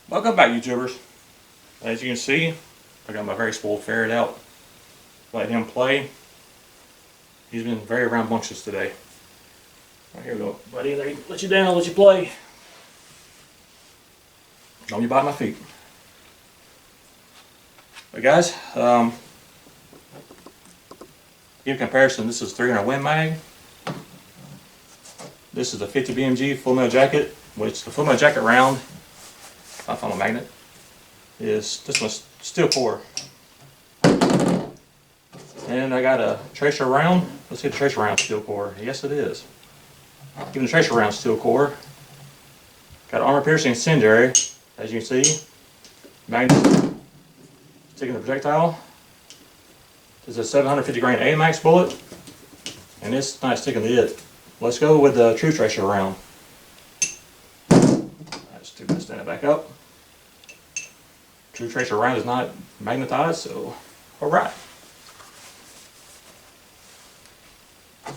Welcome back, YouTubers. As you can see, I got my very spoiled ferret out. Let him play. He's been very rambunctious today. Right, here we go, buddy. Let you down, let you play. Don't you bite my feet. But guys, give comparison. This is 300 Win Mag. This is the 50 BMG full metal jacket, which the full metal jacket round, if I found a magnet, is this one's steel core. And I got a tracer round. Let's see if the tracer round steel core. Yes, it is. Even the tracer round steel core. Got armor piercing incendiary, as you can see. Magnet sticking the projectile. This is a 750 grain AMAX bullet, and it's not sticking to it. Let's go with the true tracer round. Let's stand it back up. True tracer round is not magnetized, so alright.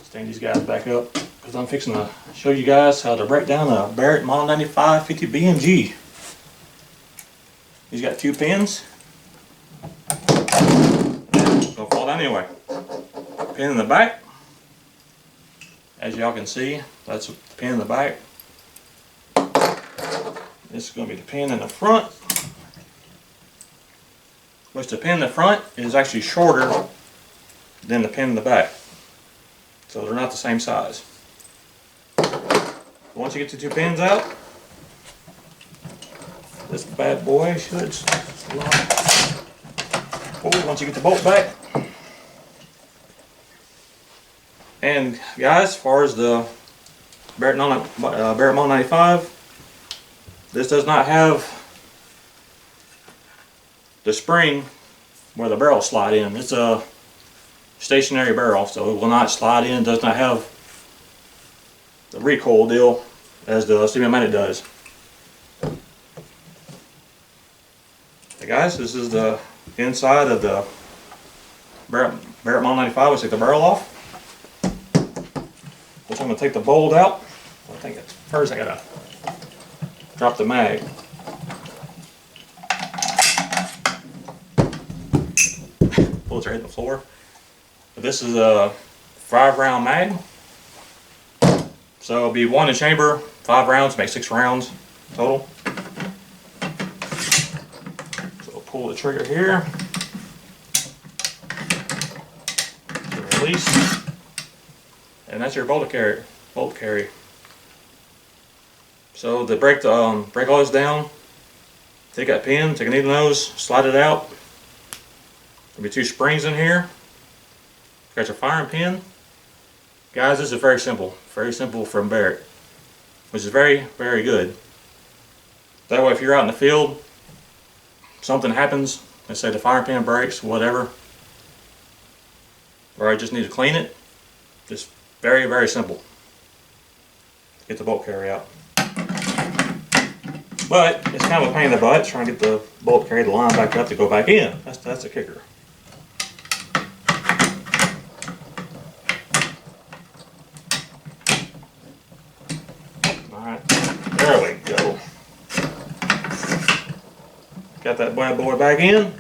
Stand these guys back up because I'm fixing to show you guys how to break down a Barrett Model 95 50 BMG. He's got two pins. It's gonna fall down anyway. Pin in the back. As y'all can see, that's the pin in the back. This is going to be the pin in the front. Which the pin in the front is actually shorter than the pin in the back. So they're not the same size. Once you get the two pins out, this bad boy should slide. Once you get the bolt back. And guys, as far as the Barrett Model 95, this does not have the spring where the barrel slide in. It's a stationary barrel, so it will not slide in. It does not have the recoil deal as the semi-automatic does. Hey guys, this is the inside of the Barrett Model 95. Let's take the barrel off. Which I'm going to take the bolt out. I think it's first I gotta drop the mag. Bullets are hitting the floor. But this is a 5-round mag. So it'll be 1 in chamber, 5 rounds, make 6 rounds total. So we'll pull the trigger here. Release. And that's your bolt carry. So to break all this down, take that pin, take a needle nose, slide it out. There'll be 2 springs in here. Got your firing pin. Guys, this is very simple from Barrett, which is very, very good. That way if you're out in the field, something happens, let's say the firing pin breaks, whatever, or I just need to clean it, just very, very simple. Get the bolt carry out. But it's kind of a pain in the butt trying to get the bolt carry, the line back up to go back in. That's the kicker. Alright, there we go. Got that bad boy back in.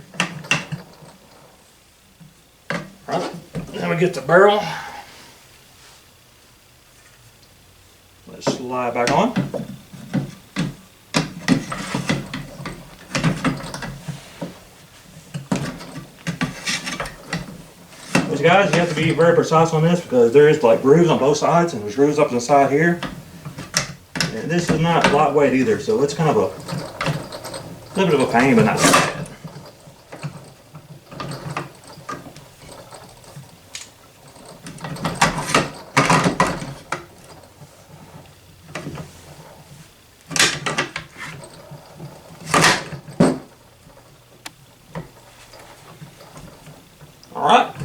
Right, then we get the barrel. Let's slide back on. But guys, you have to be very precise on this because there is like grooves on both sides, and there's grooves up the side here. And this is not lightweight either, so it's kind of a little bit of a pain, but not so bad. Alright,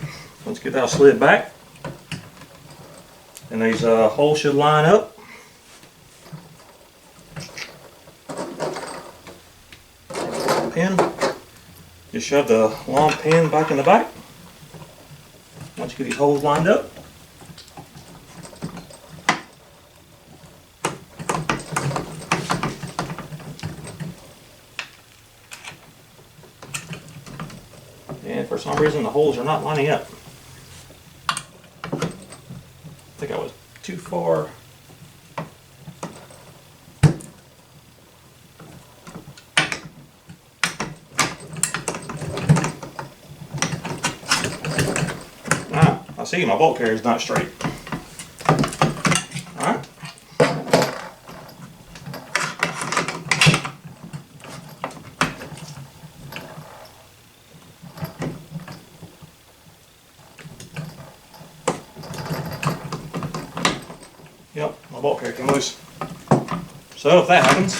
let's get that slid back. And these holes should line up. Pin. Just shove the long pin back in the back. Once you get these holes lined up. And for some reason the holes are not lining up. I think I was too far. Ah, I see my bolt carrier is not straight. Alright. Yep, my bolt carrier came loose. So if that happens,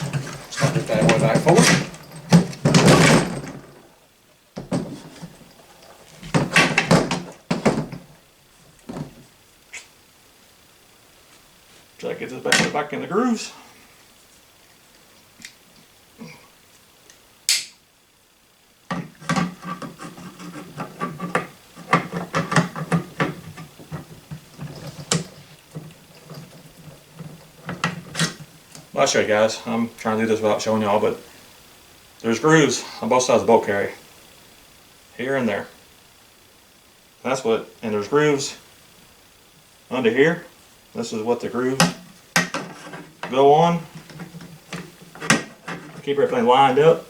slide this bad boy back forward. Try to get this bad boy back in the grooves. Well, I'll show you guys. I'm trying to do this without showing y'all, but there's grooves on both sides of the bolt carrier. Here and there. That's what, and there's grooves under here. This is what the grooves go on. Keep everything lined up.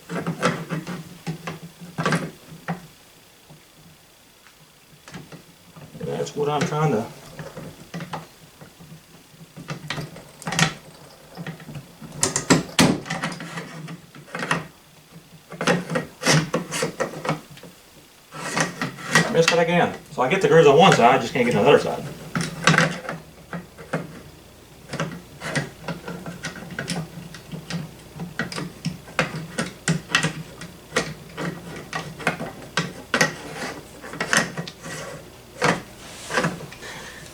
And that's what I'm trying to. I missed it again. So I get the grooves on one side, just can't get on the other side.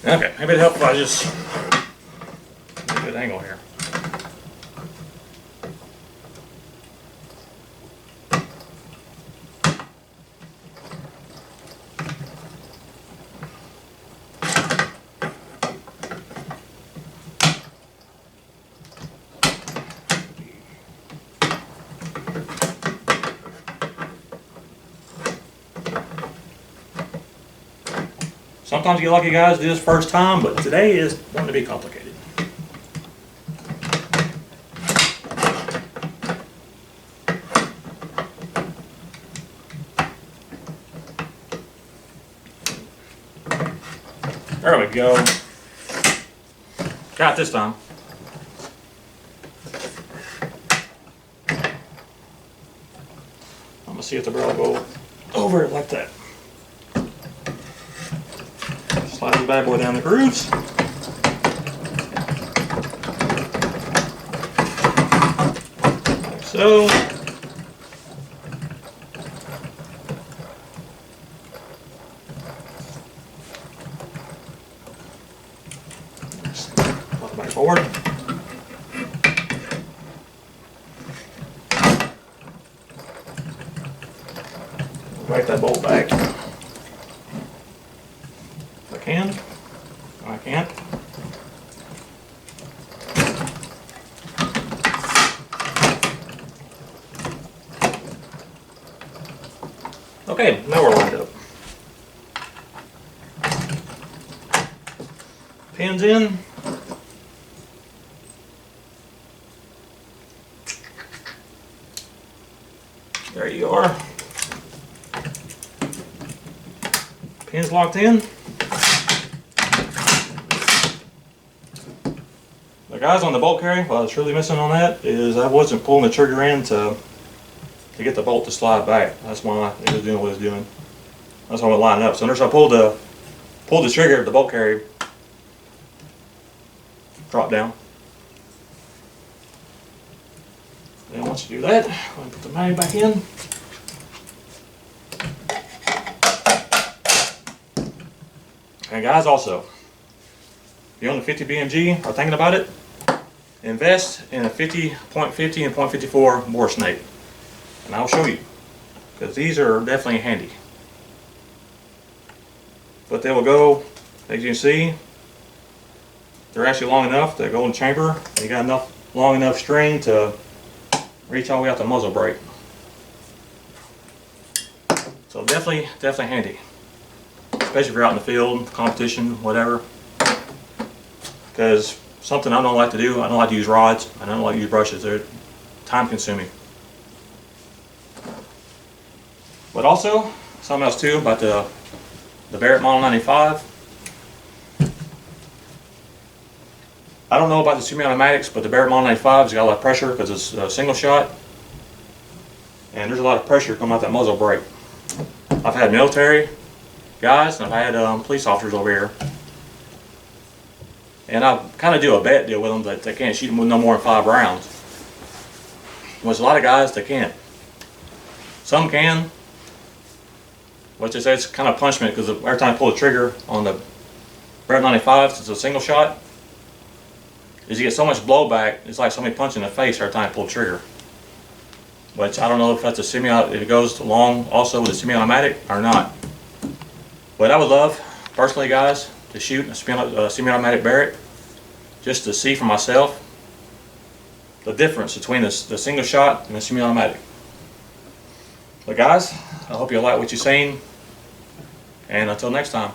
Okay, maybe it'd help if I just get a good angle here. Sometimes you get lucky guys do this first time, but today is going to be complicated. There we go. Got it this time. I'm gonna see if the barrel will go over it like that. Slide the bad boy down the grooves. Like so. Slide it back forward. Right that bolt back. Can. I can't. Okay, now we're lined up. Pins in. There you are. Pins locked in. The guys on the bolt carrier, what I was really missing on that is I wasn't pulling the trigger in to get the bolt to slide back. That's why it was doing what it was doing. That's why I went lining up. So notice I pulled the trigger, the bolt carrier drop down. Then once you do that, I'm going to put the mag back in. And guys, also, if you own the 50 BMG, are thinking about it, invest in a 50.50 and .54 bore snake. And I'll show you, because these are definitely handy. But they will go, as you can see, they're actually long enough to go in the chamber. You got long enough string to reach all the way out the muzzle brake. So definitely handy, especially if you're out in the field, competition, whatever. Because something I don't like to do, I don't like to use rods, I don't like to use brushes. They're time consuming. But also, something else too about the Barrett Model 95. I don't know about the semi-automatics, but the Barrett Model 95 has got a lot of pressure because it's a single shot. And there's a lot of pressure coming out that muzzle brake. I've had military guys and I've had police officers over here. And I kind of do a bet deal with them that they can't shoot them with no more than 5 rounds. There's a lot of guys that can't. Some can. What they say, it's kind of punishment because every time I pull the trigger on the Barrett 95, since it's a single shot, is you get so much blowback, it's like somebody punching in the face every time I pull the trigger. But I don't know if that's a if it goes along also with a semi-automatic or not. But I would love, personally guys, to shoot a semi-automatic Barrett just to see for myself the difference between the single shot and the semi-automatic. But guys, I hope you like what you're seeing, and until next time.